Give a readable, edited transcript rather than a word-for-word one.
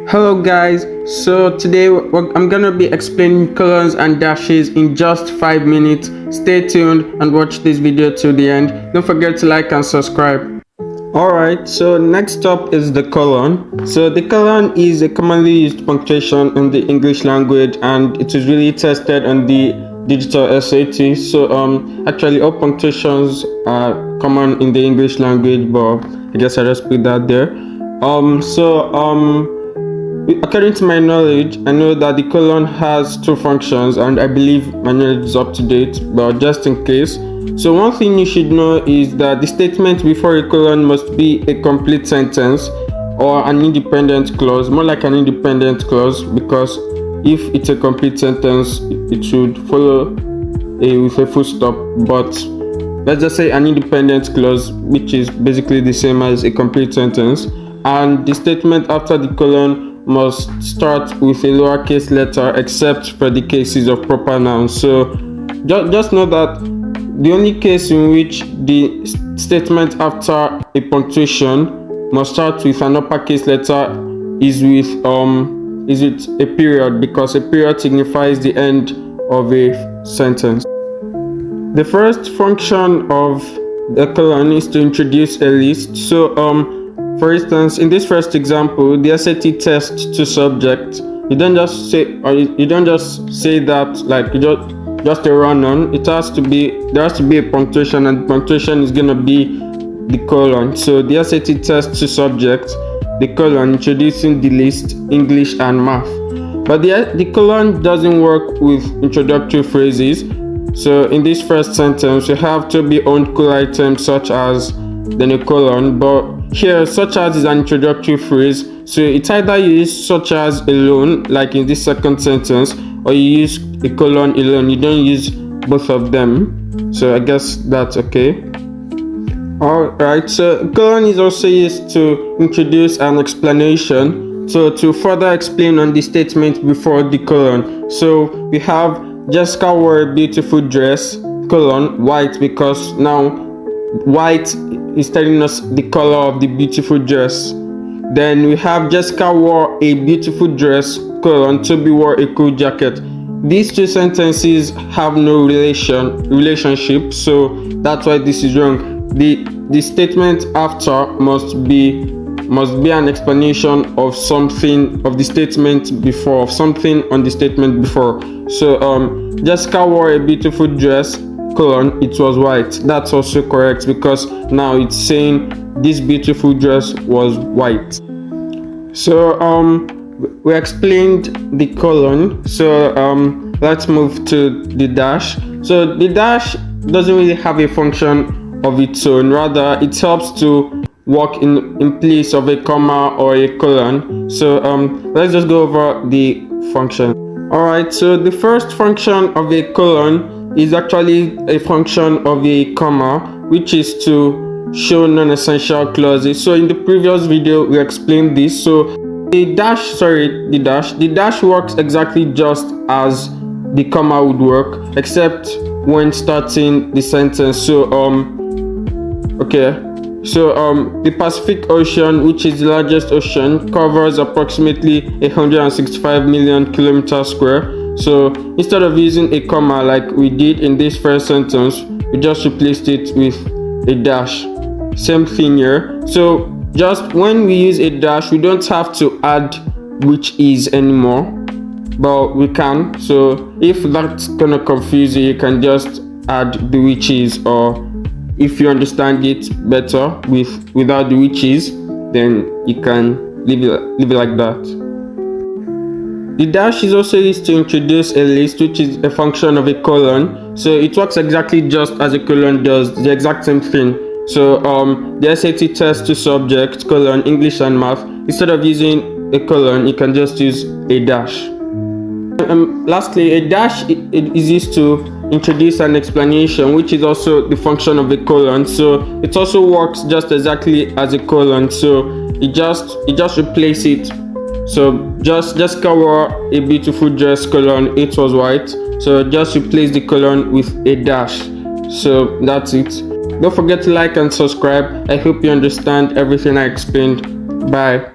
Hello guys, so today I'm gonna be explaining colons and dashes in just 5 minutes. Stay tuned and watch this video till the end. Don't forget to like and subscribe. Alright, so next up is the colon. So the colon is a commonly used punctuation in the English language, and it is really tested on the digital SAT. So actually all punctuations are common in the English language, but I guess I just put that there. According to my knowledge, I know that the colon has two functions, and I believe my knowledge is up to date, but just in case. So one thing you should know is that the statement before a colon must be a complete sentence or an independent clause, more like an independent clause, because if it's a complete sentence, it should follow with a full stop. But let's just say an independent clause, which is basically the same as a complete sentence, and the statement after the colon must start with a lowercase letter except for the cases of proper nouns. So just know that the only case in which the statement after a punctuation must start with an uppercase letter is with a period, because a period signifies the end of a sentence. The first function of the colon is to introduce a list. So for instance, in this first example, the SAT test to subject, you don't just say that like just a run-on. There has to be a punctuation, and punctuation is gonna be the colon. So the SAT test to subject, the colon, introducing the list, English and math. But the colon doesn't work with introductory phrases. So in this first sentence, you have to be owned cool items such as, then a colon, but here such as is an introductory phrase, so it's either you use such as alone, like in this second sentence, or you use a colon alone. You don't use both of them, so I guess that's okay. Alright, so colon is also used to introduce an explanation, so to further explain on the statement before the colon. So we have Jessica wore a beautiful dress, colon, white, because now white is telling us the color of the beautiful dress. Then we have Jessica wore a beautiful dress, colon, Toby wore a cool jacket. These two sentences have no relationship, so that's why this is wrong. The statement after must be an explanation of something, of the statement before, of something on the statement before. So Jessica wore a beautiful dress, colon, it was white. That's also correct, because now it's saying this beautiful dress was white. So we explained the colon, so let's move to the dash. So the dash doesn't really have a function of its own, rather it helps to work in place of a comma or a colon. So let's just go over the function. Alright, so the first function of a colon is actually a function of a comma, which is to show non-essential clauses. So in the previous video we explained this. So the dash works exactly just as the comma would work, except when starting the sentence. So the Pacific Ocean, which is the largest ocean, covers approximately 165 million kilometers square. So instead of using a comma like we did in this first sentence, we just replaced it with a dash. Same thing here. So just when we use a dash, we don't have to add which is anymore, but we can. So if that's gonna confuse you, you can just add the which is, or if you understand it better without the which is, then you can leave it like that. The dash is also used to introduce a list, which is a function of a colon. So it works exactly just as a colon does, the exact same thing. So the SAT test to subject, colon, English and math, instead of using a colon, you can just use a dash. Lastly, a dash is used to introduce an explanation, which is also the function of a colon. So it also works just exactly as a colon. So it just replace it. So Jessica wore a beautiful dress, colon, it was white. So just replace the colon with a dash. So that's it. Don't forget to like and subscribe. I hope you understand everything I explained. Bye.